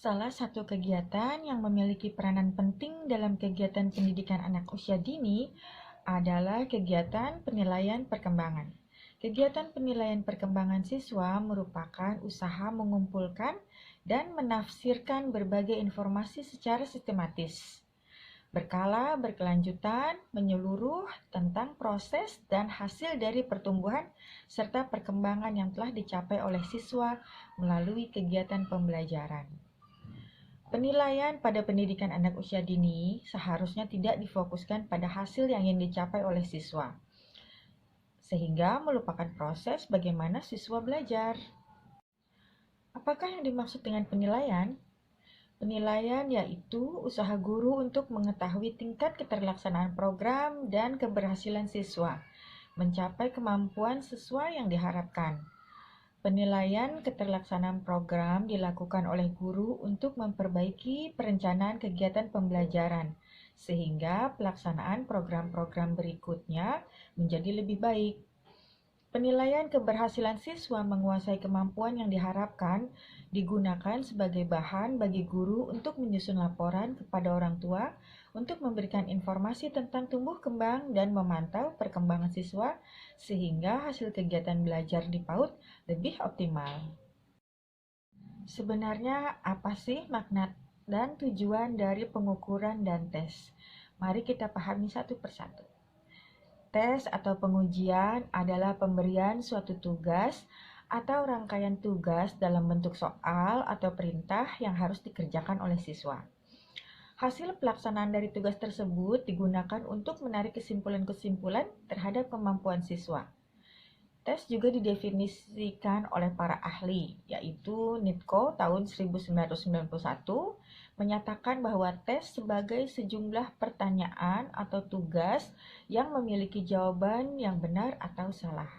Salah satu kegiatan yang memiliki peranan penting dalam kegiatan pendidikan anak usia dini adalah kegiatan penilaian perkembangan. Kegiatan penilaian perkembangan siswa merupakan usaha mengumpulkan dan menafsirkan berbagai informasi secara sistematis, berkala, berkelanjutan, menyeluruh tentang proses dan hasil dari pertumbuhan serta perkembangan yang telah dicapai oleh siswa melalui kegiatan pembelajaran. Penilaian pada pendidikan anak usia dini seharusnya tidak difokuskan pada hasil yang ingin dicapai oleh siswa, sehingga melupakan proses bagaimana siswa belajar. Apakah yang dimaksud dengan penilaian? Penilaian yaitu usaha guru untuk mengetahui tingkat keterlaksanaan program dan keberhasilan siswa, mencapai kemampuan sesuai yang diharapkan. Penilaian keterlaksanaan program dilakukan oleh guru untuk memperbaiki perencanaan kegiatan pembelajaran, sehingga pelaksanaan program-program berikutnya menjadi lebih baik. Penilaian keberhasilan siswa menguasai kemampuan yang diharapkan digunakan sebagai bahan bagi guru untuk menyusun laporan kepada orang tua untuk memberikan informasi tentang tumbuh kembang dan memantau perkembangan siswa sehingga hasil kegiatan belajar di PAUD lebih optimal. Sebenarnya apa sih makna dan tujuan dari pengukuran dan tes? Mari kita pahami satu persatu. Tes atau pengujian adalah pemberian suatu tugas atau rangkaian tugas dalam bentuk soal atau perintah yang harus dikerjakan oleh siswa. Hasil pelaksanaan dari tugas tersebut digunakan untuk menarik kesimpulan-kesimpulan terhadap kemampuan siswa. Tes juga didefinisikan oleh para ahli, yaitu Nitko tahun 1991, menyatakan bahwa tes sebagai sejumlah pertanyaan atau tugas yang memiliki jawaban yang benar atau salah.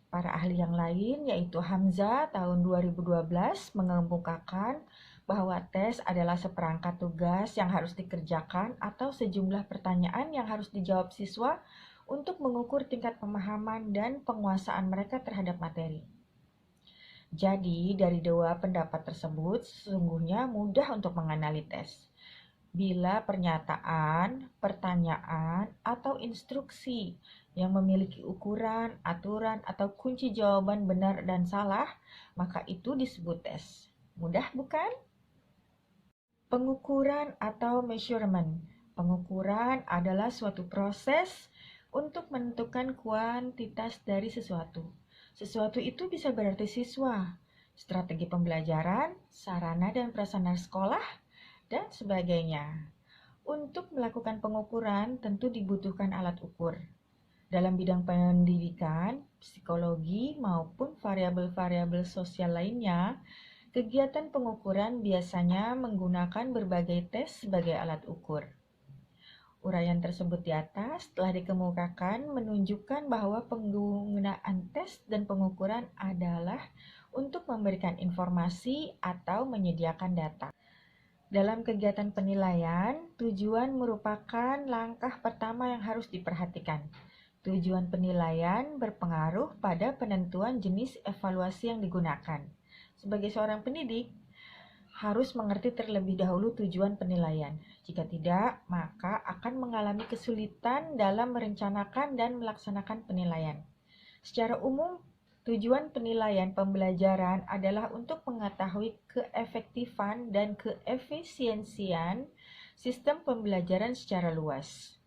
Para ahli yang lain, yaitu Hamza tahun 2012, mengemukakan bahwa tes adalah seperangkat tugas yang harus dikerjakan atau sejumlah pertanyaan yang harus dijawab siswa untuk mengukur tingkat pemahaman dan penguasaan mereka terhadap materi. Jadi, dari dua pendapat tersebut, sesungguhnya mudah untuk mengenali tes. Bila pernyataan, pertanyaan, atau instruksi yang memiliki ukuran, aturan, atau kunci jawaban benar dan salah, maka itu disebut tes. Mudah bukan? Pengukuran atau measurement. Pengukuran adalah suatu proses untuk menentukan kuantitas dari sesuatu. Sesuatu itu bisa berarti siswa, strategi pembelajaran, sarana dan prasarana sekolah, dan sebagainya. Untuk melakukan pengukuran tentu dibutuhkan alat ukur. Dalam bidang pendidikan, psikologi, maupun variabel-variabel sosial lainnya, kegiatan pengukuran biasanya menggunakan berbagai tes sebagai alat ukur. Uraian tersebut di atas telah dikemukakan menunjukkan bahwa penggunaan tes dan pengukuran adalah untuk memberikan informasi atau menyediakan data. Dalam kegiatan penilaian, tujuan merupakan langkah pertama yang harus diperhatikan. Tujuan penilaian berpengaruh pada penentuan jenis evaluasi yang digunakan. Sebagai seorang pendidik, harus mengerti terlebih dahulu tujuan penilaian. Jika tidak, maka akan mengalami kesulitan dalam merencanakan dan melaksanakan penilaian. Secara umum, tujuan penilaian pembelajaran adalah untuk mengetahui keefektifan dan keefisiensian sistem pembelajaran secara luas.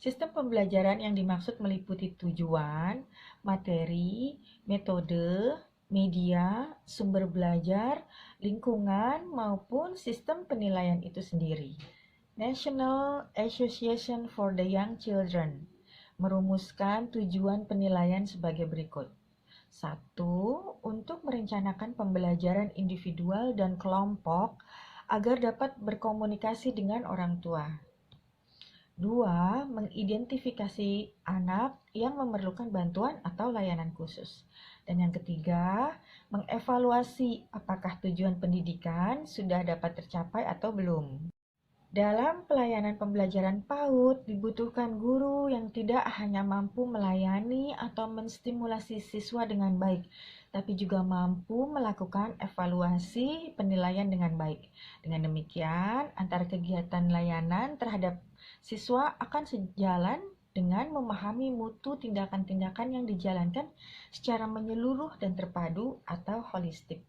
Sistem pembelajaran yang dimaksud meliputi tujuan, materi, metode, media, sumber belajar, lingkungan, maupun sistem penilaian itu sendiri. National Association for the Young Children merumuskan tujuan penilaian sebagai berikut. 1. Untuk merencanakan pembelajaran individual dan kelompok agar dapat berkomunikasi dengan orang tua. 2. Mengidentifikasi anak yang memerlukan bantuan atau layanan khusus. Dan yang ketiga, mengevaluasi apakah tujuan pendidikan sudah dapat tercapai atau belum. Dalam pelayanan pembelajaran PAUD, dibutuhkan guru yang tidak hanya mampu melayani atau menstimulasi siswa dengan baik, tapi juga mampu melakukan evaluasi penilaian dengan baik. Dengan demikian, antara kegiatan layanan terhadap siswa akan sejalan dengan memahami mutu tindakan-tindakan yang dijalankan secara menyeluruh dan terpadu atau holistik.